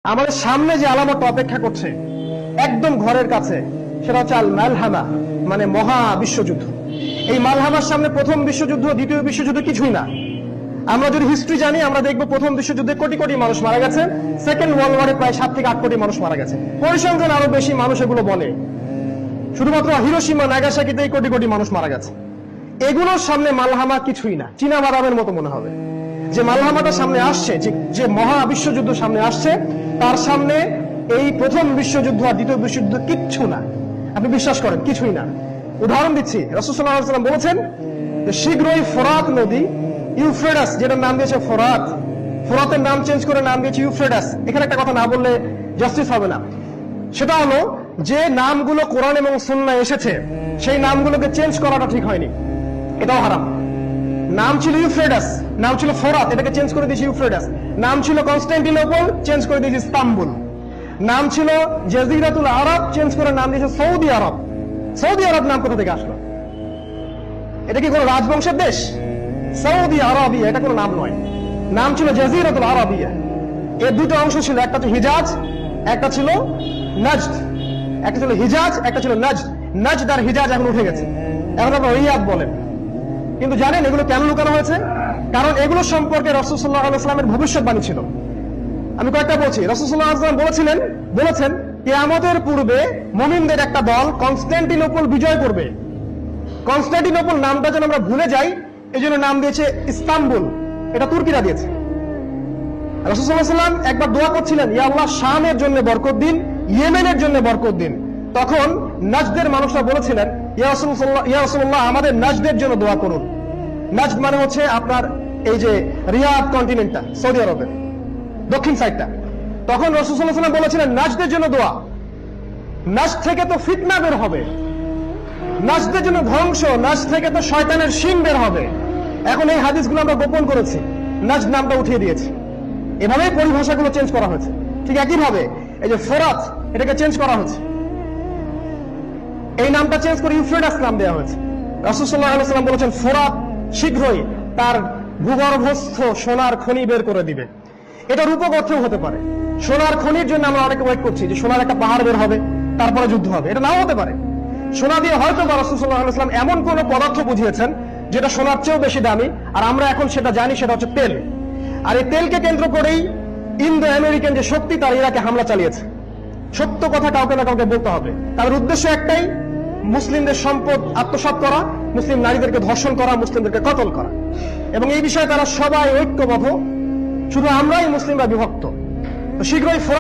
আমাদের সামনে যে আলামতটা অপেক্ষা করছে একদম ঘরের কাছে, সেটা হচ্ছে আল মালহামা, মানে মহা বিশ্বযুদ্ধ। এই মালহামার সামনে প্রথম বিশ্বযুদ্ধ, দ্বিতীয় বিশ্বযুদ্ধ কিছুই না। আমরা যদি হিস্ট্রি জানি, আমরা দেখবো প্রথম বিশ্বযুদ্ধে কোটি কোটি মানুষ মারা গেছে, সেকেন্ড ওয়ার্ল্ড ওয়ারে প্রায় 7 থেকে 8 কোটি মানুষ মারা গেছে। পরিসংখ্যান আরো বেশি, মানুষ এগুলো বলে। শুধুমাত্র হিরোশিমা নাগাসাকিতেই কোটি কোটি মানুষ মারা গেছে। এগুলোর সামনে মালহামা কিছুই না, চীনা বাদামের মতো মনে হবে। যে মালহামাটা সামনে আসছে, যে মহা বিশ্বযুদ্ধ সামনে আসছে, তার সামনে এই প্রথম বিশ্বযুদ্ধ আর দ্বিতীয় বিশ্বযুদ্ধ কিচ্ছু না। আপনি বিশ্বাস করেন, কিছুই না। উদাহরণ দিচ্ছি, রাসূল সাল্লাল্লাহু আলাইহি ওয়াসাল্লাম বলেছেন যে শীঘ্রই ফোরাত নদী, ইউফ্রেটাস, যেটার নাম দিয়েছে ফোরাত, ফোরাতের নাম চেঞ্জ করে নাম দিয়েছে ইউফ্রেটাস। এখানে একটা কথা না বললে জাস্টিস হবে না। সেটা হলো যে নামগুলো কোরআন এবং সুন্নাহয় এসেছে, সেই নামগুলোকে চেঞ্জ করাটা ঠিক হয়নি, এটাও হারাম। নাম ছিল ইউফ্রেটাস, নাম ছিল ফোরাত, এটাকে চেঞ্জ করে দিয়েছে ইউফ্রেটাস। নাম ছিল কনস্টান্টিনোপল, চেঞ্জ করে দিয়েছে ইস্তাম্বুল। নাম ছিল জাজিরাতুল আরব, চেঞ্জ করে নাম দিয়েছে সৌদি আরব। সৌদি আরব নাম কোথা থেকে আসলো? এটা কি কোনো রাজবংশের দেশ? সৌদি আরবিয়া এটা কোনো নাম নয়, নাম ছিল জাজিরাতুল আরবিয়া। এর দুটো অংশ ছিল, একটা ছিল হিজাজ, একটা ছিল নাজদ। একটা ছিল হিজাজ, একটা ছিল নাজদ। নাজদ আর হিজাজ এখন উঠে গেছে, এখন আপনারা রিয়াদ বলেন। কিন্তু জানেন এগুলো কেন লুকানো হয়েছে? কারণ এগুলো সম্পর্কে রাসূল সাল্লাল্লাহু আলাইহি ওয়াসাল্লামের ভবিষ্যৎবাণী ছিল। আমি কয়েকটা বলছি। রাসূল সাল্লাল্লাহু আলাইহি ওয়াসাল্লাম বলেছেন কিয়ামতের পূর্বে মুমিনদের একটা দল কনস্টান্টিনোপল বিজয় করবে। কনস্টান্টিনোপল নামটা যেন আমরা ভুলে যাই, এই জন্য নাম দিয়েছে ইস্তাম্বুল, এটা তুর্কিরা দিয়েছে। রাসূল সাল্লাল্লাহু আলাইহি ওয়াসাল্লাম একবার দোয়া করছিলেন, ইয়া আল্লাহ শামের জন্য বরকত দিন, ইয়েমেনের জন্য বরকত দিন। তখন নাজদের মানুষরা বলেছিলেন, ইয়া রাসূলুল্লাহ আমাদের নাজদের জন্য দোয়া করুন। নাজদ মানে হচ্ছে আপনার এই যে রিয়াদ কন্টিনেন্টটা, সৌদি আরবের দক্ষিণ সাইডটা। তখন রাসূল সাল্লাল্লাহু আলাইহি ওয়াসাল্লাম বলেছিলেন নাজদের জন্য দোয়া। নাজদ থেকে তো ফিতনা বের হবে, নাজদের জন্য ধ্বংস, নাজদ থেকে তো শয়তানের শিং বের হবে। এখন এই হাদিসগুলো আমরা গোপন করেছি, নাজদ নামটা উঠিয়ে দিয়েছি। এভাবেই পরিভাষাগুলো চেঞ্জ করা হয়েছে। ঠিক একইভাবে এই যে ফোরাত, এটাকে চেঞ্জ করা হয়েছে, এই নামটা চেঞ্জ করে ইউফ্রেটাস নাম দেওয়া হয়েছে। রাসূল সাল্লাল্লাহু আলাইহি ওয়াসাল্লাম বলেছেন ফোরাত শীঘ্রই তার ভূগর্ভস্থ সোনার খনি বের করে দিবে। এটা রূপক অর্থেও হতে পারে। সোনার খনির জন্য আমরা অনেকে ওয়েট করছি যে সোনার একটা পাহাড় বের হবে, তারপরে যুদ্ধ হবে। এটা নাও হতে পারে। সোনা দিয়ে হয়তো বা রাসূল সাল্লাল্লাহু আলাইহি ওয়াসাল্লাম এমন কোন পদার্থ বুঝিয়েছেন যেটা সোনার চেয়েও বেশি দামি, আর আমরা এখন সেটা জানি, সেটা হচ্ছে তেল। আর এই তেলকে কেন্দ্র করেই ইন্দো আমেরিকান যে শক্তি, তার ইরাকে হামলা চালিয়েছে। সত্য কথা কাউকে না কাউকে বলতে হবে। তাদের উদ্দেশ্য একটাই, মুসলিমদের সম্পদ আত্মসাৎ করা, মুসলিম নারীদেরকে ধর্ষণ করা, মুসলিমদেরকে কতল করা। এবং এই বিষয়ে তারা সবাই ঐক্যবদ্ধ, শুধু আমরাই মুসলিমরা বিভক্ত। শীঘ্রই